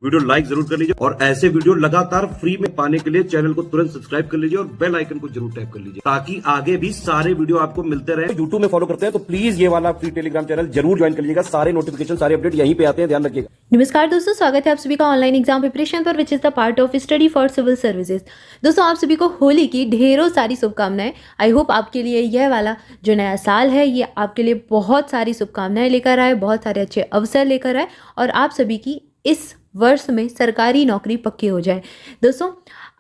Video like जरूर कर लीजिए और ऐसे वीडियो लगातार फ्री में पाने के लिए चैनल को तुरंत सब्सक्राइब कर लीजिए और बेल आइकन को जरूर टैप कर लीजिए ताकि आगे भी सारे वीडियो आपको मिलते रहे। यूट्यूब में फॉलो करते हैं तो प्लीज ये वाला फ्री टेलीग्राम चैनल जरूर ज्वाइन कर लीजिएगा। सारे नोटिफिकेशन सारे अपडेट यहीं पे आते हैं, ध्यान रखिएगा। नमस्कार दोस्तों, स्वागत है आप सभी का ऑनलाइन एग्जाम प्रिपरेशन पर which is the part of study for civil services. दोस्तों, आप सभी को होली की ढेरों सारी शुभकामनाएं। आई होप आपके लिए यह वाला जो नया साल है ये आपके लिए बहुत सारी शुभकामनाएं लेकर आए, बहुत सारे अच्छे अवसर लेकर आए और आप सभी की इस वर्ष में सरकारी नौकरी पक्की हो जाए। दोस्तों,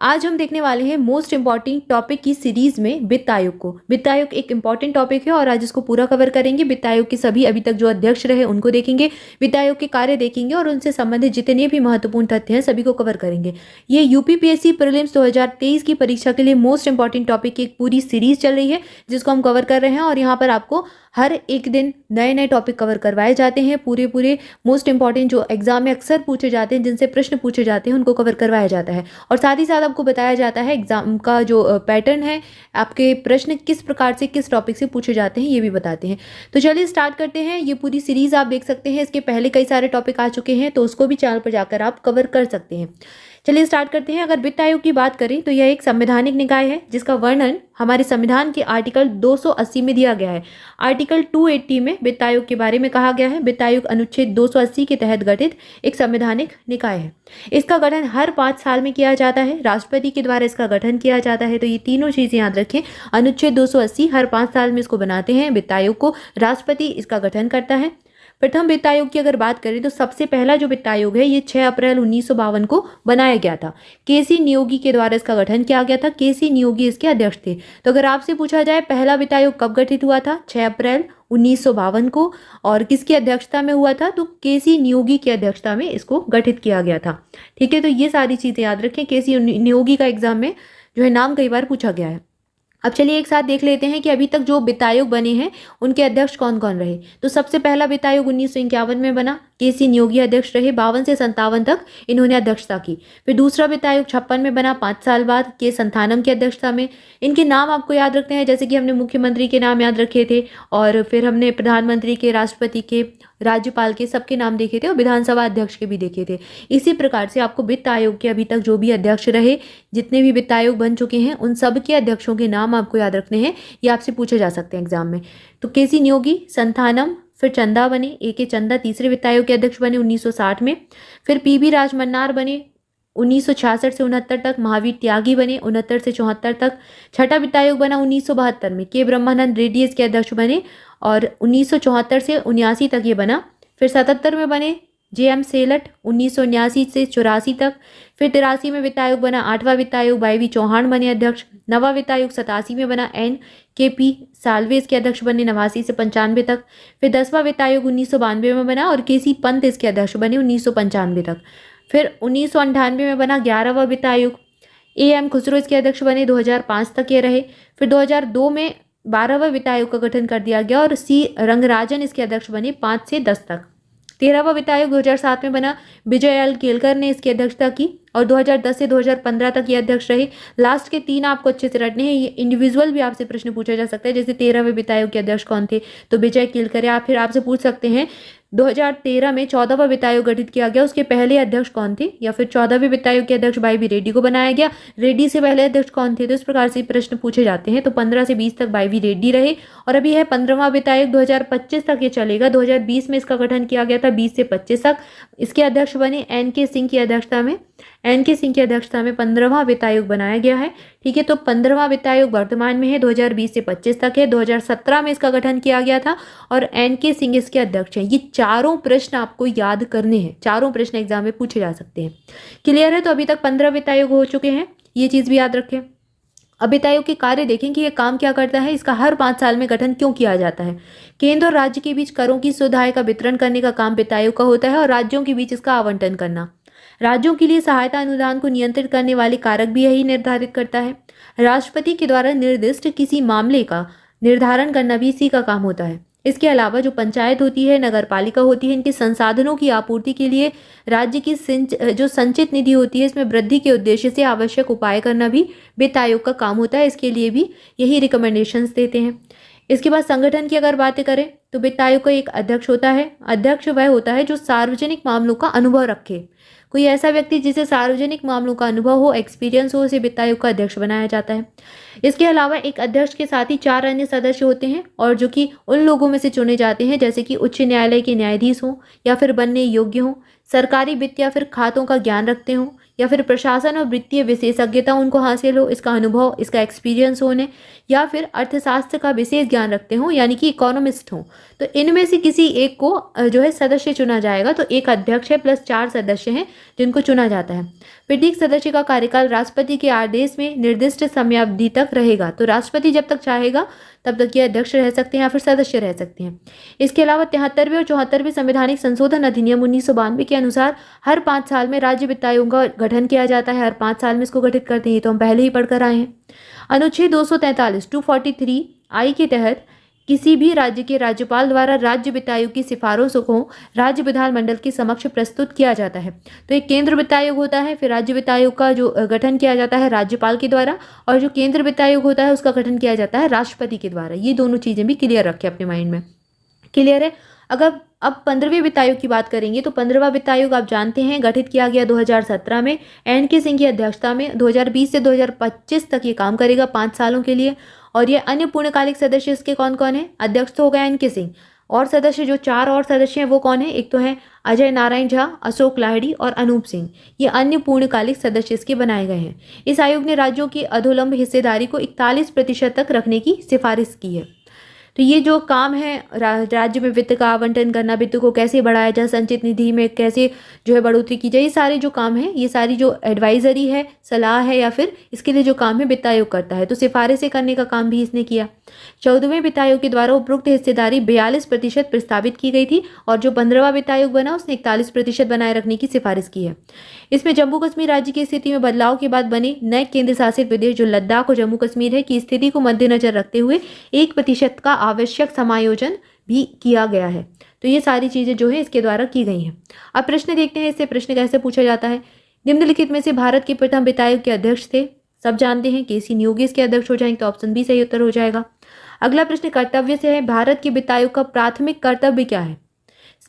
आज हम देखने वाले हैं मोस्ट इंपॉर्टेंट टॉपिक की सीरीज में वित्त आयोग को। वित्त आयोग एक इंपॉर्टेंट टॉपिक है और आज इसको पूरा कवर करेंगे। वित्त आयोग के सभी अभी तक जो अध्यक्ष रहे उनको देखेंगे, वित्त आयोग के कार्य देखेंगे और उनसे संबंधित जितने भी महत्वपूर्ण तथ्य हैं सभी को कवर करेंगे। ये यूपीपीएससी प्रीलिम्स 2023 की परीक्षा के लिए मोस्ट इंपॉर्टेंट टॉपिक की एक पूरी सीरीज चल रही है जिसको हम कवर कर रहे हैं और यहाँ पर आपको हर एक दिन नए नए टॉपिक कवर करवाए जाते हैं। पूरे मोस्ट इंपॉर्टेंट जो एग्जाम में अक्सर पूछे जाते हैं, जिनसे प्रश्न पूछे जाते हैं, उनको कवर करवाया जाता है और साथ ही साथ आपको बताया जाता है एग्जाम का जो पैटर्न है, आपके प्रश्न किस प्रकार से किस टॉपिक से पूछे जाते हैं ये भी बताते हैं। तो चलिए स्टार्ट करते हैं। ये पूरी सीरीज आप देख सकते हैं, इसके पहले कई सारे टॉपिक आ चुके हैं तो उसको भी चैनल पर जाकर आप कवर कर सकते हैं। चलिए स्टार्ट करते हैं। अगर वित्त आयोग की बात करें तो यह एक संवैधानिक निकाय है जिसका वर्णन हमारे संविधान के आर्टिकल 280 में दिया गया है। आर्टिकल 280 में वित्त आयोग के बारे में कहा गया है। वित्त आयोग अनुच्छेद 280 के तहत गठित एक संवैधानिक निकाय है। इसका गठन हर 5 साल में किया जाता है। राष्ट्रपति के द्वारा इसका गठन किया जाता है। तो ये तीनों चीजें याद रखें। अनुच्छेद 280 हर 5 साल में इसको बनाते हैं वित्त आयोग को, राष्ट्रपति इसका गठन करता है। प्रथम वित्त आयोग की अगर बात करें तो सबसे पहला जो वित्त आयोग है ये 6 अप्रैल 1952 को बनाया गया था। केसी नियोगी के द्वारा इसका गठन किया गया था। केसी नियोगी इसके अध्यक्ष थे। तो अगर आपसे पूछा जाए पहला वित्त आयोग कब गठित हुआ था, 6 अप्रैल 1952 को, और किसकी अध्यक्षता में हुआ था, तो केसी नियोगी की अध्यक्षता में इसको गठित किया गया था। ठीक है, तो ये सारी चीजें याद रखें। केसी नियोगी का एग्जाम में जो है नाम कई बार पूछा गया है। अब चलिए एक साथ देख लेते हैं कि अभी तक जो वित्त आयोग बने हैं उनके अध्यक्ष कौन कौन रहे। तो सबसे पहला वित्त आयोग 1951 में बना, केसी नियोगी अध्यक्ष रहे। 52 से 57 तक इन्होंने अध्यक्षता की। फिर दूसरा वित्त आयोग 56 में बना, 5 साल बाद, के संथानम की अध्यक्षता में। इनके नाम आपको याद रखते हैं, जैसे कि हमने मुख्यमंत्री के नाम याद रखे थे और फिर हमने प्रधानमंत्री के, राष्ट्रपति के, राज्यपाल के, सबके नाम देखे थे और विधानसभा अध्यक्ष के भी देखे थे। इसी प्रकार से आपको वित्त आयोग के अभी तक जो भी अध्यक्ष रहे, जितने भी वित्त आयोग बन चुके हैं, उन सब के अध्यक्षों के नाम आपको याद रखने हैं। ये आपसे पूछे जा सकते हैं एग्जाम में। तो केसी नियोगी, संथानम, फिर चंदा बने, ए के चंदा तीसरे वित्त आयोग के अध्यक्ष बने 1960 में। फिर पीबी राजमन्नार बने 1966 से 69 तक। महावीर त्यागी बने 69 से 74 तक। छठा वित्त आयोग बना 1972 में। के ब्रह्मानंद रेड्डी इसके अध्यक्ष बने और 1974 से 79 तक ये बना। फिर 77 में बने जे.एम. सेलट 1979 से 84 तक। फिर 83 में वित्त आयोग बना 8वां वित्त आयोग, वाई.वी. चौहान बने अध्यक्ष। 9वां वित्त आयोग 87 में बना, N.K.P. साल्वे इसके अध्यक्ष बने 89 से 95 तक। फिर 10वां वित्त आयोग 1992 में बना और के.सी. पंत इसके अध्यक्ष बने 1995 तक। फिर 1998 में बना 11वां वित्त आयोग, A.M. खुसरो इसके अध्यक्ष बने, 2005 तक ये रहे। फिर 2002 में 12वां वित्त आयोग का गठन कर दिया गया और C. रंगराजन इसके अध्यक्ष बने 5 से 10 तक। 13वां वित्त आयोग 2007 में बना, विजय एल केलकर ने इसकी अध्यक्षता की और 2010 से 2015 तक ये अध्यक्ष रहे। लास्ट के 3 आपको अच्छे से रटने हैं। ये इंडिविजुअल भी आपसे प्रश्न पूछा जा सकता है, जैसे 13वें वित्त आयोग के अध्यक्ष कौन थे, तो विजय केलकर। या फिर आपसे पूछ सकते हैं 2013 में 14वां वित्त आयोग गठित किया गया, उसके पहले अध्यक्ष कौन थे, या फिर 14वें वित्त आयोग के अध्यक्ष वाई.वी. रेड्डी को बनाया गया, रेड्डी से पहले अध्यक्ष कौन थे। तो इस प्रकार से प्रश्न पूछे जाते हैं। तो 15 से 20 तक वाई.वी. रेड्डी रहे और अभी है 15वां वित्त आयोग, 2025 तक ये चलेगा। 2020 में इसका गठन किया गया था, 20 से 25 तक। इसके अध्यक्ष बने N.K. सिंह की अध्यक्षता में। N.K. सिंह की अध्यक्षता में 15वां वित्त आयोग बनाया गया है। ठीक है, तो 15वां वित्त आयोग वर्तमान में है, 2020 से 25 तक है। 2017 में इसका गठन किया गया था और N.K. सिंह इसके अध्यक्ष हैं। ये चारों प्रश्न आपको याद करने हैं, चारों प्रश्न एग्जाम में पूछे जा सकते हैं। क्लियर है? तो अभी तक 15 वित्त आयोग हो चुके हैं, ये चीज भी याद रखें। अब वित्त आयोग के कार्य देखें कि ये काम क्या करता है, इसका हर 5 साल में गठन क्यों किया जाता है। केंद्र और राज्य के बीच करों की सुविधाएं का वितरण करने का काम वित्त आयोग का होता है और राज्यों के बीच इसका आवंटन करना। राज्यों के लिए सहायता अनुदान को नियंत्रित करने वाले कारक भी यही निर्धारित करता है। राष्ट्रपति के द्वारा निर्दिष्ट किसी मामले का निर्धारण करना भी इसी का काम होता है। इसके अलावा जो पंचायत होती है, नगर पालिका होती है, इनके संसाधनों की आपूर्ति के लिए राज्य की जो संचित निधि होती है इसमें वृद्धि के उद्देश्य से आवश्यक उपाय करना भी वित्त आयोग का काम होता है। इसके लिए भी यही रिकमेंडेशंस देते हैं। इसके बाद संगठन की अगर बातें करें तो वित्त आयोग का एक अध्यक्ष होता है। अध्यक्ष वह होता है जो सार्वजनिक मामलों का अनुभव रखे। कोई ऐसा व्यक्ति जिसे सार्वजनिक मामलों का अनुभव हो, एक्सपीरियंस हो, उसे वित्त आयोग का अध्यक्ष बनाया जाता है। इसके अलावा एक अध्यक्ष के साथ ही 4 अन्य सदस्य होते हैं और जो कि उन लोगों में से चुने जाते हैं जैसे कि उच्च न्यायालय के न्यायाधीश हों या फिर बनने योग्य हों, सरकारी वित्त या फिर खातों का ज्ञान रखते हों, या फिर प्रशासन और वित्तीय विशेषज्ञता उनको हासिल हो, इसका अनुभव, इसका एक्सपीरियंस होने, या फिर अर्थशास्त्र का विशेष ज्ञान रखते हों यानी कि इकोनॉमिस्ट हों। तो इनमें से किसी एक को जो है सदस्य चुना जाएगा। तो एक अध्यक्ष है प्लस 4 सदस्य हैं जिनको चुना जाता है। प्रत्येक सदस्य का कार्यकाल राष्ट्रपति के आदेश में निर्दिष्ट समयावधि तक रहेगा। तो राष्ट्रपति जब तक चाहेगा तब तक ये अध्यक्ष रह सकते हैं या फिर सदस्य रह सकते हैं। इसके अलावा 73वें और 74वें संवैधानिक संशोधन अधिनियम 1992 के अनुसार हर 5 साल में राज्य वित्त आयोग का गठन किया जाता है। हर 5 साल में इसको गठित करते हैं, तो हम पहले ही पढ़कर आए हैं। अनुच्छेद 243 243 आई के तहत किसी भी राज्य के राज्यपाल द्वारा राज्य वित्त आयोग की सिफारिशों को राज्य विधानमंडल के समक्ष प्रस्तुत किया जाता है। तो एक केंद्र वित्त आयोग होता है, फिर राज्य वित्त आयोग का जो गठन किया जाता है राज्यपाल के द्वारा, और जो केंद्र वित्त आयोग होता है उसका गठन किया जाता है राष्ट्रपति के द्वारा। ये दोनों चीज़ें भी क्लियर रखें अपने माइंड में। क्लियर है। अगर अब 15वें वित्त आयोग की बात करेंगे तो 15वां वित्त आयोग आप जानते हैं गठित किया गया 2017 में एन.के. सिंह की अध्यक्षता में। 2020 से 2025 तक ये काम करेगा 5 सालों के लिए। और ये अन्य पूर्णकालिक सदस्य इसके कौन कौन है? अध्यक्ष तो हो गया एन.के. सिंह, और सदस्य जो 4 और सदस्य हैं वो कौन है? एक तो है अजय नारायण झा, अशोक लाहिड़ी और अनूप सिंह। ये अन्य पूर्णकालिक सदस्य इसके बनाए गए हैं। इस आयोग ने राज्यों की अधोलंब हिस्सेदारी को 41% तक रखने की सिफारिश की है। तो ये जो काम है राज्य में वित्त का आवंटन करना, वित्त को कैसे बढ़ाया जाए, संचित निधि में कैसे जो है बढ़ोतरी की जाए, ये सारे जो काम है, ये सारी जो एडवाइजरी है, सलाह है, या फिर इसके लिए जो काम है वित्त आयोग करता है। तो सिफारिशें करने का काम भी इसने किया। 14वें वित्त आयोग के द्वारा उपरोक्त हिस्सेदारी 42% प्रस्तावित की गई थी, और जो 15वां वित्त आयोग बना उसने 41% बनाए रखने की सिफारिश की है। इसमें जम्मू कश्मीर राज्य की स्थिति में बदलाव के बाद बने नए केंद्र शासित प्रदेश जो लद्दाख और जम्मू कश्मीर है की स्थिति को मद्देनजर रखते हुए 1% का आवश्यक समायोजन भी किया गया है। तो ये सारी चीजें जो है इसके द्वारा की गई हैं। अब प्रश्न देखते हैं, इससे प्रश्न कैसे पूछा जाता है। निम्नलिखित में से भारत के प्रथम वित्त आयोग के अध्यक्ष थे, सब जानते हैं, के.सी. न्योगी इसके अध्यक्ष हो जाएंगे, तो ऑप्शन बी सही उत्तर हो जाएगा। अगला प्रश्न कर्तव्य से है, भारत के वित्त आयोग का प्राथमिक कर्तव्य क्या है?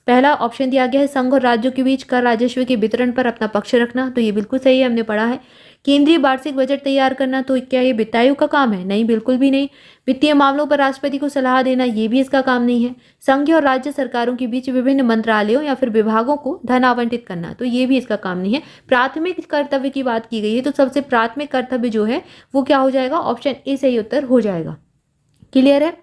पहला ऑप्शन दिया गया है संघ और राज्यों के बीच कर राजस्व के वितरण पर अपना पक्ष रखना, तो ये बिल्कुल सही है, हमने पढ़ा है। केंद्रीय वार्षिक बजट तैयार करना, तो क्या ये वित्त आयोग का काम है? नहीं, बिल्कुल भी नहीं। वित्तीय मामलों पर राष्ट्रपति को सलाह देना, ये भी इसका काम नहीं है। संघ और राज्य सरकारों के बीच विभिन्न मंत्रालयों या फिर विभागों को धन आवंटित करना, तो ये भी इसका काम नहीं है। प्राथमिक कर्तव्य की बात की गई है, तो सबसे प्राथमिक कर्तव्य जो है वो क्या हो जाएगा? ऑप्शन ए सही उत्तर हो जाएगा। क्लियर है।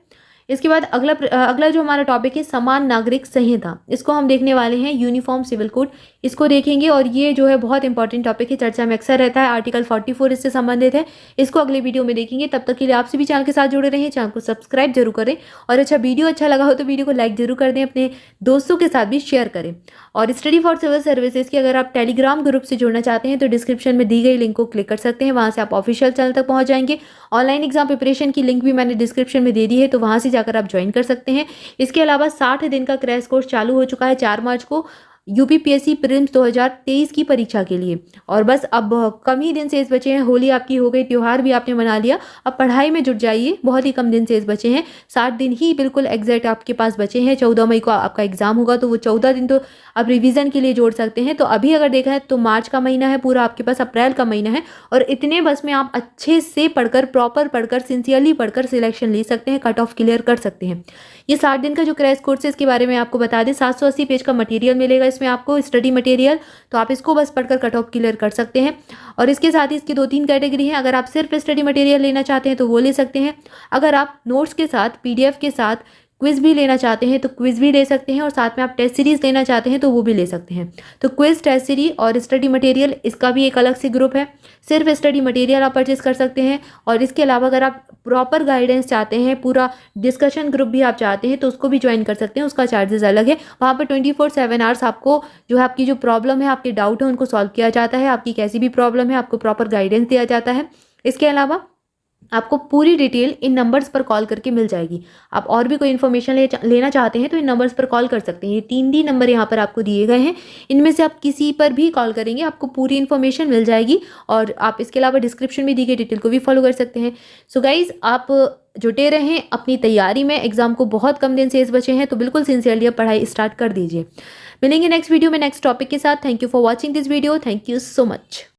इसके बाद अगला जो हमारा टॉपिक है समान नागरिक संहिता, इसको हम देखने वाले हैं, यूनिफॉर्म सिविल कोड, इसको देखेंगे। और ये जो है बहुत इंपॉर्टेंट टॉपिक है, चर्चा में अक्सर रहता है। आर्टिकल 44 इससे संबंधित है, इसको अगले वीडियो में देखेंगे। तब तक के लिए आपसे भी चैनल के साथ जुड़े रहें, चैनल को सब्सक्राइब जरूर करें, और अच्छा वीडियो अच्छा लगा हो तो वीडियो को लाइक जरूर कर दें, अपने दोस्तों के साथ भी शेयर करें। और स्टडी फॉर सिविल सर्विसेज की अगर आप टेलीग्राम ग्रुप से जुड़ना चाहते हैं तो डिस्क्रिप्शन में दी गई लिंक को क्लिक कर सकते हैं, वहाँ से आप ऑफिशियल चैनल तक पहुँच जाएंगे। ऑनलाइन एग्जाम प्रिपरेशन की लिंक भी मैंने डिस्क्रिप्शन में दे दी है, तो वहाँ से जाकर आप ज्वाइन कर सकते हैं। इसके अलावा 60 दिन का क्रैश कोर्स चालू हो चुका है 4 मार्च को यूपीपीएससी प्रीलिम्स 2023 की परीक्षा के लिए। और बस अब कम ही दिन शेष बचे हैं, होली आपकी हो गई, त्योहार भी आपने मना लिया, अब पढ़ाई में जुट जाइए, बहुत ही कम दिन शेष बचे हैं। 60 दिन ही बिल्कुल एग्जैक्ट आपके पास बचे हैं। 14 मई को आपका एग्जाम होगा, तो वो 14 दिन तो आप रिवीजन के लिए जोड़ सकते हैं। तो अभी अगर देखा है तो मार्च का महीना है पूरा आपके पास, अप्रैल का महीना है, और इतने बस में आप अच्छे से पढ़कर, प्रॉपर पढ़कर, सिंसियरली पढ़कर सिलेक्शन ले सकते हैं, कट ऑफ क्लियर कर सकते हैं। ये 60 दिन का जो क्रैश कोर्स है इसके बारे में आपको बता दें, 780 पेज का मटेरियल मिलेगा इसमें आपको, स्टडी मटेरियल, तो आप इसको बस पढ़कर कट ऑफ क्लियर कर सकते हैं। और इसके साथ ही इसकी 2-3 कैटेगरी हैं। अगर आप सिर्फ स्टडी मटेरियल लेना चाहते हैं तो वो ले सकते हैं। अगर आप नोट्स के साथ, पीडीएफ के साथ क्विज भी लेना चाहते हैं तो क्विज भी ले सकते हैं, और साथ में आप टेस्ट सीरीज लेना चाहते हैं तो वो भी ले सकते हैं। तो क्विज, टेस्ट सीरीज और स्टडी मटेरियल, इसका भी एक अलग से ग्रुप है। सिर्फ स्टडी मटेरियल आप परचेज कर सकते हैं। और इसके अलावा अगर आप प्रॉपर गाइडेंस चाहते हैं, पूरा डिस्कशन ग्रुप भी आप चाहते हैं, तो उसको भी ज्वाइन कर सकते हैं, उसका चार्जेस अलग है। वहाँ पर 24/7 आवर्स आपको जो है आपकी जो प्रॉब्लम है, आपके डाउट है, उनको सॉल्व किया जाता है। आपकी कैसी भी प्रॉब्लम है आपको प्रॉपर गाइडेंस दिया जाता है। इसके अलावा आपको पूरी डिटेल इन नंबर्स पर कॉल करके मिल जाएगी। आप और भी कोई इन्फॉर्मेशन लेना चाहते हैं तो इन नंबर्स पर कॉल कर सकते हैं। ये 3D नंबर यहाँ पर आपको दिए गए हैं, इनमें से आप किसी पर भी कॉल करेंगे आपको पूरी इन्फॉर्मेशन मिल जाएगी। और आप इसके अलावा डिस्क्रिप्शन में दी गई डिटेल को भी फॉलो कर सकते हैं। सो गाइज, आप जुटे रहें अपनी तैयारी में। एग्जाम को बहुत कम दिन शेष बचे हैं, तो बिल्कुल सिंसियरली अब पढ़ाई स्टार्ट कर दीजिए। मिलेंगे नेक्स्ट वीडियो में नेक्स्ट टॉपिक के साथ। Thank you for watching this video. Thank you so much.